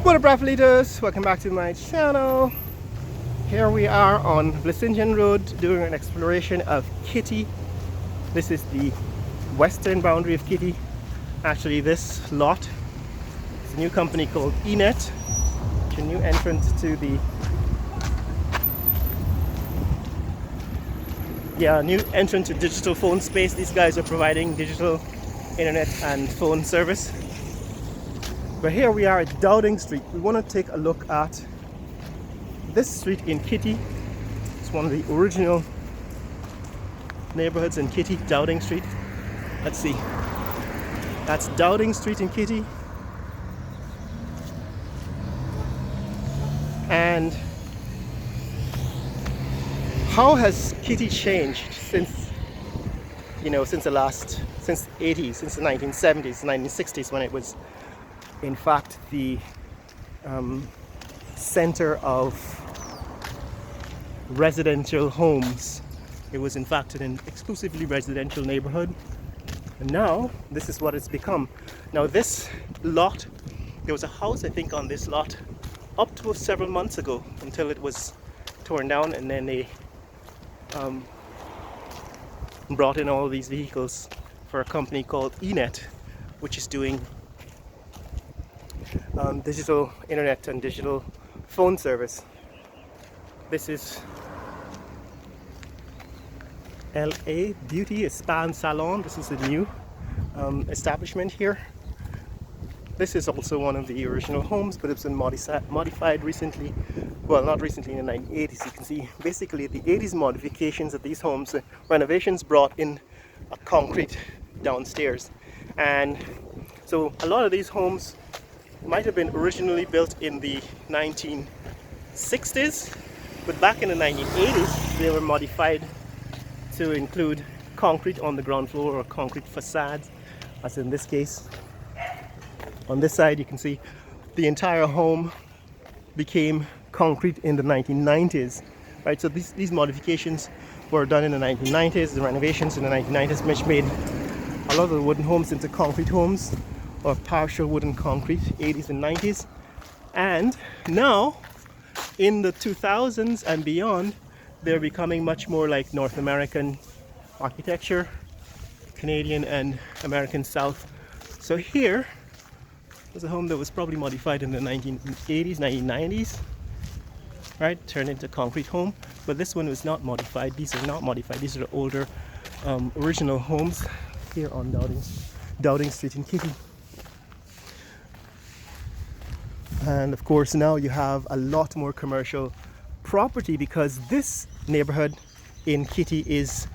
What up, rifle leaders? Welcome back to my channel. Here we are on Vlissengen Road doing an exploration of Kitty. This is the western boundary of Kitty. Actually, this lot is a new company called ENet. It's a new entrant to the new entrant to digital phone space. These guys are providing digital internet and phone service. But here we are at Dowding Street. We want to take a look at this street in Kitty. It's one of the original neighborhoods in Kitty, Dowding Street. Let's see. That's Dowding Street in Kitty. And how has Kitty changed since the 80s, since the 1970s, 1960s, when it was in fact the center of residential homes. It was in fact an exclusively residential neighborhood, and now this is what it's become. Now this lot, there was a house I think on this lot up to several months ago until it was torn down, and then they brought in all these vehicles for a company called ENet, which is doing digital internet and digital phone service. This is LA Beauty Spa and Salon. This is a new establishment here. This is also one of the original homes, but it's been modified recently. Well, not recently, in the 1980s. You can see basically the 80s modifications of these homes, renovations brought in a concrete downstairs. And so a lot of these homes might have been originally built in the 1960s, but back in the 1980s they were modified to include concrete on the ground floor, or concrete facades, as in this case. On this side you can see the entire home became concrete in the 1990s, right? So these modifications were done in the 1990s, the renovations in the 1990s, which made a lot of the wooden homes into concrete homes, or partial wooden concrete, 80s and 90s. And now in the 2000s and beyond, they're becoming much more like North American architecture, Canadian and American South. So here was a home that was probably modified in the 1980s, 1990s, right? Turned into a concrete home. But this one was not modified. These are not modified. These are the older original homes here on Dowding Street in Kitty. And of course now you have a lot more commercial property, because this neighborhood in Kitty is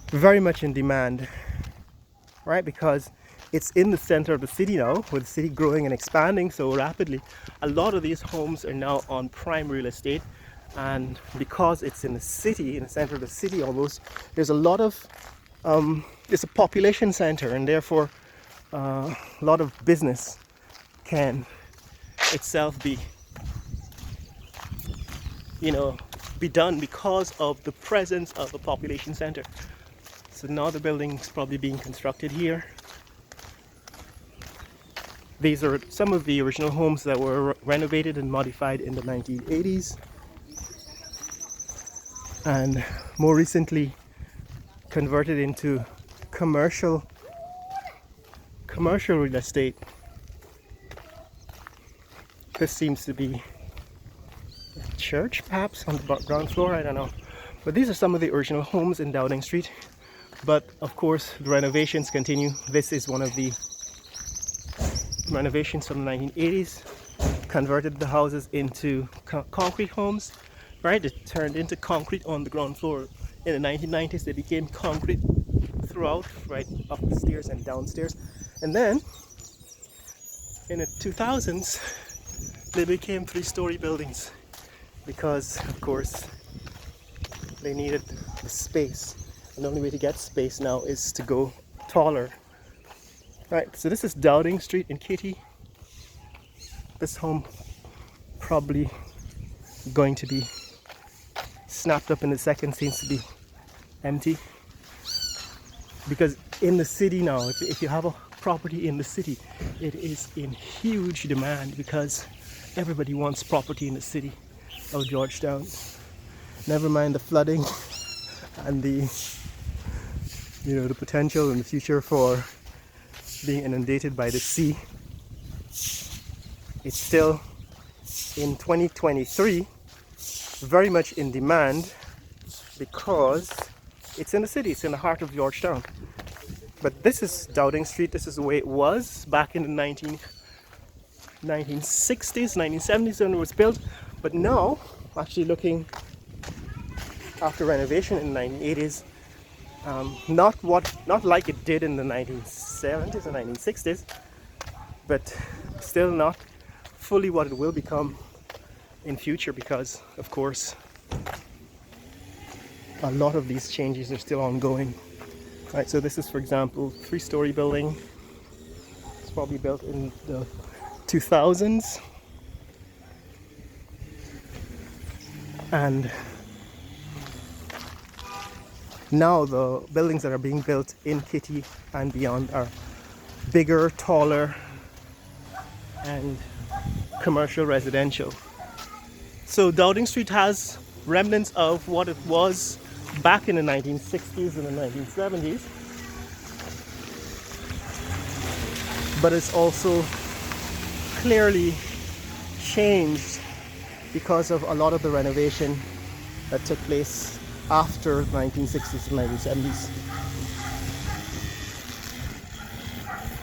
very much in demand, right? Because it's in the center of the city now, with the city growing and expanding so rapidly. A lot of these homes are now on prime real estate, and because it's in the city, in the center of the city almost, there's a lot of it's a population center, and therefore a lot of business can itself be done because of the presence of a population center. So now the building's probably being constructed here. These are some of the original homes that were renovated and modified in the 1980s, and more recently converted into commercial real estate. This seems to be a church, perhaps, on the ground floor, I don't know. But these are some of the original homes in Dowding Street. But of course the renovations continue. This is one of the renovations from the 1980s. Converted the houses into concrete homes, right? It turned into concrete on the ground floor. In the 1990s they became concrete throughout, right, up the stairs and downstairs. And then in the 2000s they became 3-story buildings, because of course they needed the space, and the only way to get space now is to go taller, right? So this is Dowding Street in Kitty. This home probably going to be snapped up in a second, seems to be empty, because in the city now, if you have a property in the city. It is in huge demand because everybody wants property in the city of Georgetown. Never mind the flooding and the the potential in the future for being inundated by the sea. It's still in 2023 very much in demand because it's in the city, it's in the heart of Georgetown. But this is Dowding Street. This is the way it was back in the 1960s, 1970s when it was built. But now, actually looking after renovation in the 1980s, not like it did in the 1970s or 1960s, but still not fully what it will become in future, because of course a lot of these changes are still ongoing. Right, so this is, for example, 3-story building. It's probably built in the 2000s, and now the buildings that are being built in Kitty and beyond are bigger, taller, and commercial residential. So Dowding Street has remnants of what it was back in the 1960s and the 1970s, but it's also clearly changed because of a lot of the renovation that took place after the 1960s and 1970s.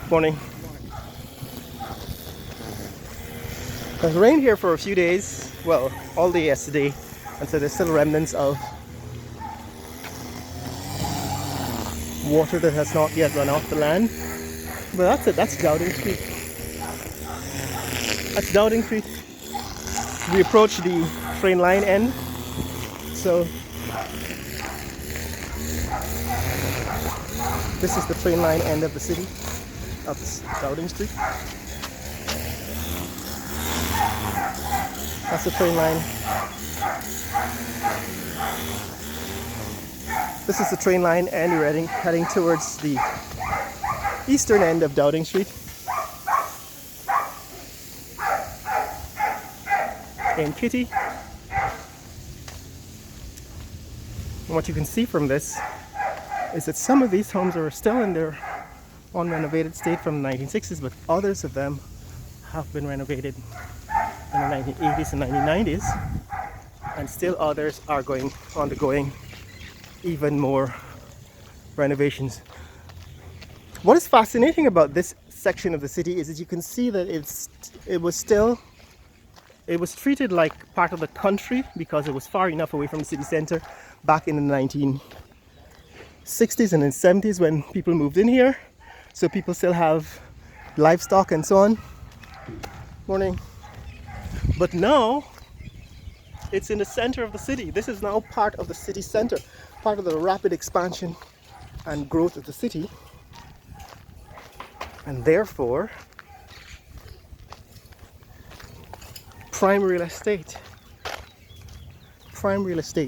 Morning. It rained here for a few days, well, all day yesterday, and so there's still remnants of water that has not yet run off the land. But that's it, that's Dowding Street. That's Dowding Street. We approach the train line end, so this is the train line end of the city, of Dowding Street. That's the train line. This is the train line, and you're heading towards the eastern end of Dowding Street in Kitty. And what you can see from this is that some of these homes are still in their unrenovated state from the 1960s, but others of them have been renovated in the 1980s and 1990s, and still others are undergoing even more renovations. What is fascinating about this section of the city is that you can see that it was treated like part of the country because it was far enough away from the city center back in the 1960s and 70s when people moved in here. So people still have livestock and so on. Morning. But now it's in the center of the city. This is now part of the city center, part of the rapid expansion and growth of the city, and therefore prime real estate.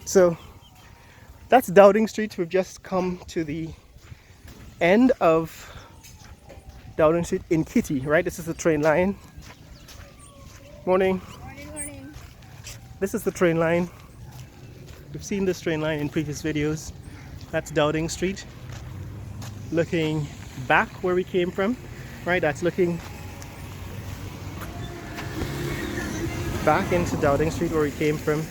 So that's Dowding Street. We've just come to the end of Dowding Street in Kitty, right? This is the train line. Morning. Morning. This is the train line. We've seen this train line in previous videos. That's Dowding Street. Looking back where we came from, right? That's looking back into Dowding Street where we came from.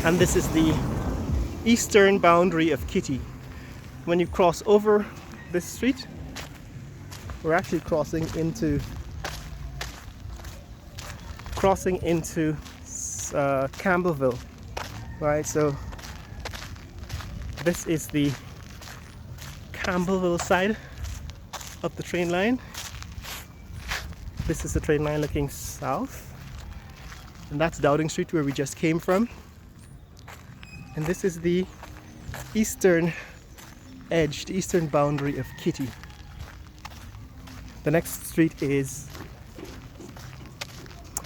And this is the eastern boundary of Kitty. When you cross over this street, we're actually crossing into Campbellville, right? So this is the Campbellville side of the train line. This is the train line looking south, and that's Dowding Street where we just came from. And this is the eastern edge, the eastern boundary of Kitty. The next street is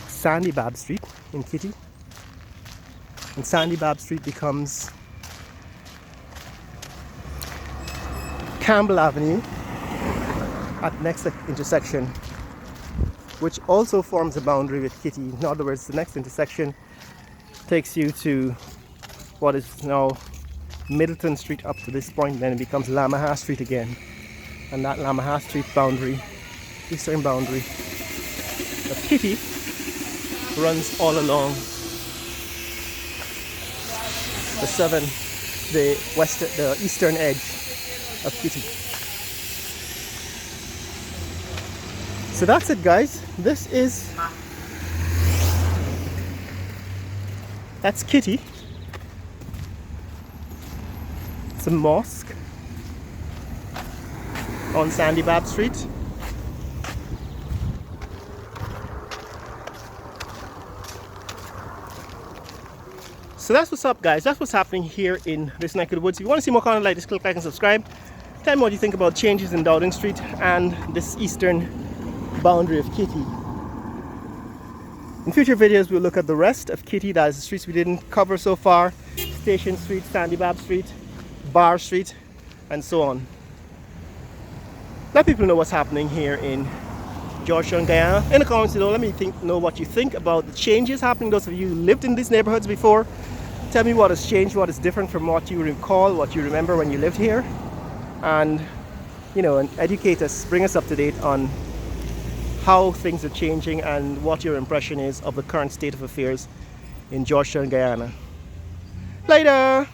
Sandy Bab Street in Kitty, and Sandy Bab Street becomes Campbell Avenue at the next intersection, which also forms a boundary with Kitty. In other words, the next intersection takes you to what is now Middleton Street up to this point, then it becomes Lamaha Street again. And that Lamaha Street boundary, eastern boundary of Kitty, runs all along the eastern edge of Kitty. So that's it, guys. That's Kitty. It's a mosque on Sandy Bab Street. So that's what's up, guys. That's what's happening here in this neck of the woods. If you want to see more content like this, click like and subscribe. Tell me what you think about changes in Dowding Street and this eastern boundary of Kitty. In future videos, we'll look at the rest of Kitty, that is the streets we didn't cover so far. Station Street, Sandy Bab Street, Bar Street, and so on. Let people know what's happening here in Georgetown, Guyana. In the comments below, let me know what you think about the changes happening. Those of you who lived in these neighborhoods before, tell me what has changed, what is different from what you recall, what you remember when you lived here. And, you know, and educate us, bring us up to date on how things are changing and what your impression is of the current state of affairs in Georgetown, Guyana. Later!